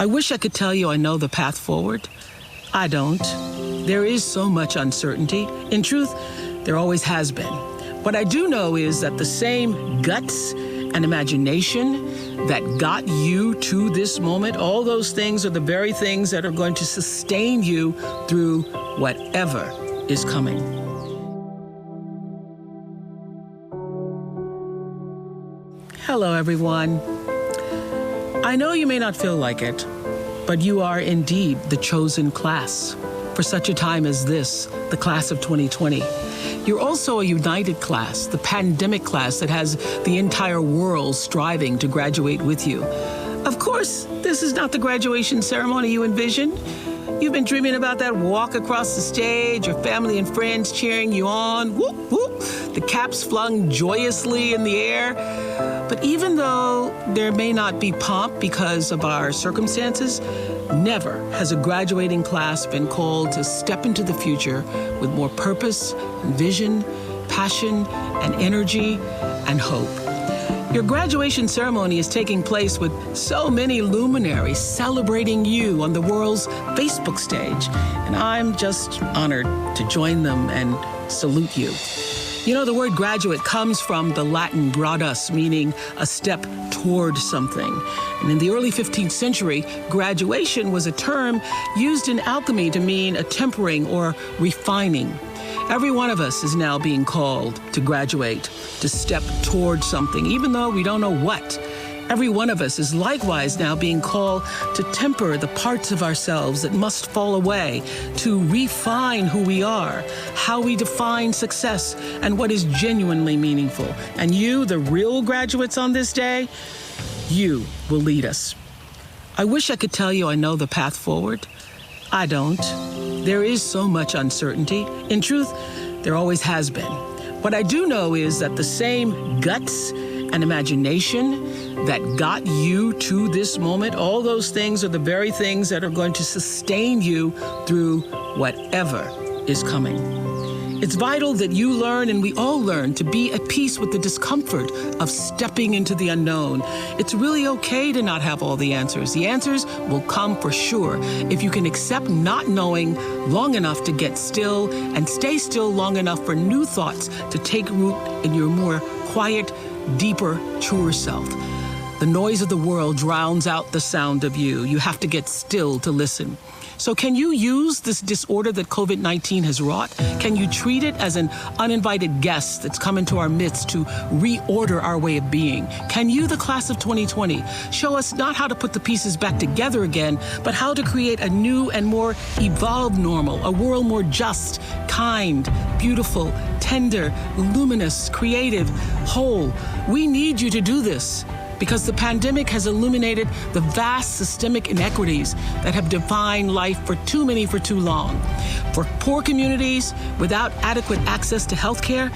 I wish I could tell you I know the path forward. I don't. There is so much uncertainty. In truth, there always has been. What I do know is that the same guts and imagination that got you to this moment, all those things are the very things that are going to sustain you through whatever is coming. Hello, everyone. I know you may not feel like it, but you are indeed the chosen class for such a time as this, the class of 2020. You're also a united class, the pandemic class that has the entire world striving to graduate with you. Of course, this is not the graduation ceremony you envisioned. You've been dreaming about that walk across the stage, your family and friends cheering you on, whoop, whoop, the caps flung joyously in the air. But even though there may not be pomp because of our circumstances, never has a graduating class been called to step into the future with more purpose, and vision, passion, and energy, and hope. Your graduation ceremony is taking place with so many luminaries celebrating you on the world's Facebook stage, and I'm just honored to join them and salute you. You know, the word graduate comes from the Latin gradus, meaning a step toward something. And in the early 15th century, graduation was a term used in alchemy to mean a tempering or refining. Every one of us is now being called to graduate, to step toward something, even though we don't know what. Every one of us is likewise now being called to temper the parts of ourselves that must fall away, to refine who we are, how we define success, and what is genuinely meaningful. And you, the real graduates on this day, you will lead us. I wish I could tell you I know the path forward. I don't. There is so much uncertainty. In truth, there always has been. What I do know is that the same guts and imagination that got you to this moment, all those things are the very things that are going to sustain you through whatever is coming. It's vital that you learn, and we all learn, to be at peace with the discomfort of stepping into the unknown. It's really okay to not have all the answers. The answers will come for sure if you can accept not knowing long enough to get still and stay still long enough for new thoughts to take root in your more quiet, deeper, truer self. The noise of the world drowns out the sound of you. You have to get still to listen. So can you use this disorder that COVID-19 has wrought? Can you treat it as an uninvited guest that's come into our midst to reorder our way of being? Can you, the class of 2020, show us not how to put the pieces back together again, but how to create a new and more evolved normal, a world more just, kind, beautiful, tender, luminous, creative, whole? We need you to do this, because the pandemic has illuminated the vast systemic inequities that have defined life for too many for too long. For poor communities without adequate access to health care,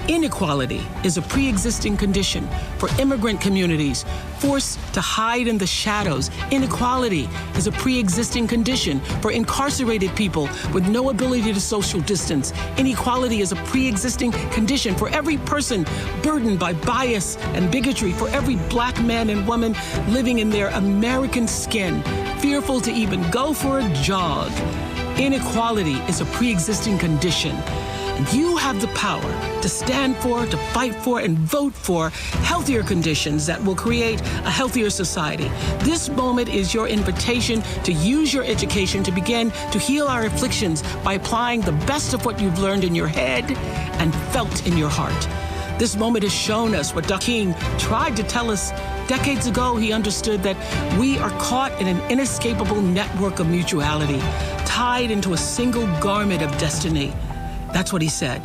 inequality is a pre-existing condition. For immigrant communities forced to hide in the shadows, inequality is a pre-existing condition. For incarcerated people with no ability to social distance, inequality is a pre-existing condition. For every person burdened by bias and bigotry, for every Black man and woman living in their American skin, fearful to even go for a jog, inequality is a pre-existing condition. You have the power to stand for, to fight for, and vote for healthier conditions that will create a healthier society. This moment is your invitation to use your education to begin to heal our afflictions by applying the best of what you've learned in your head and felt in your heart. This moment has shown us what Dr. King tried to tell us decades ago. He understood that we are caught in an inescapable network of mutuality, tied into a single garment of destiny. That's what he said.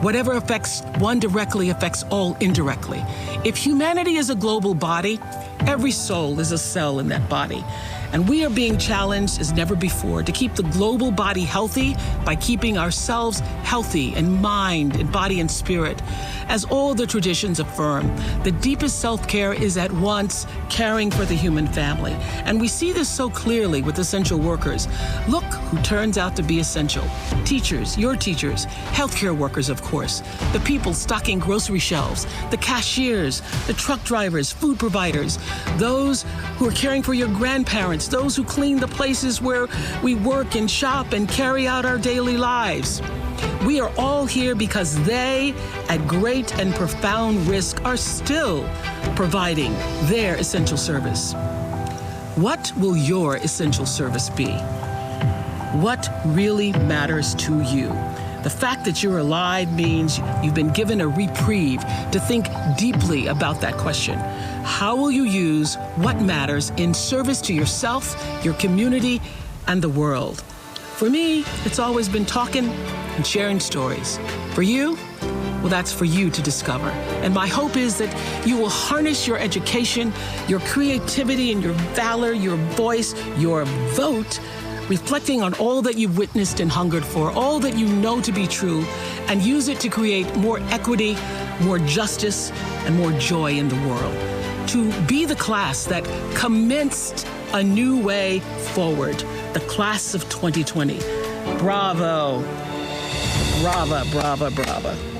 Whatever affects one directly affects all indirectly. If humanity is a global body, every soul is a cell in that body. And we are being challenged as never before to keep the global body healthy by keeping ourselves healthy in mind, in body, and spirit. As all the traditions affirm, the deepest self-care is at once caring for the human family. And we see this so clearly with essential workers. Look who turns out to be essential. Teachers, your teachers, healthcare workers, of course, the people stocking grocery shelves, the cashiers, the truck drivers, food providers, those who are caring for your grandparents, those who clean the places where we work and shop and carry out our daily lives. We are all here because they, at great and profound risk, are still providing their essential service. What will your essential service be? What really matters to you? The fact that you're alive means you've been given a reprieve to think deeply about that question. How will you use what matters in service to yourself, your community, and the world? For me, it's always been talking and sharing stories. For you, well, that's for you to discover. And my hope is that you will harness your education, your creativity, and your valor, your voice, your vote, reflecting on all that you've witnessed and hungered for, all that you know to be true, and use it to create more equity, more justice, and more joy in the world. To be the class that commenced a new way forward, the class of 2020. Bravo. Brava, brava, brava.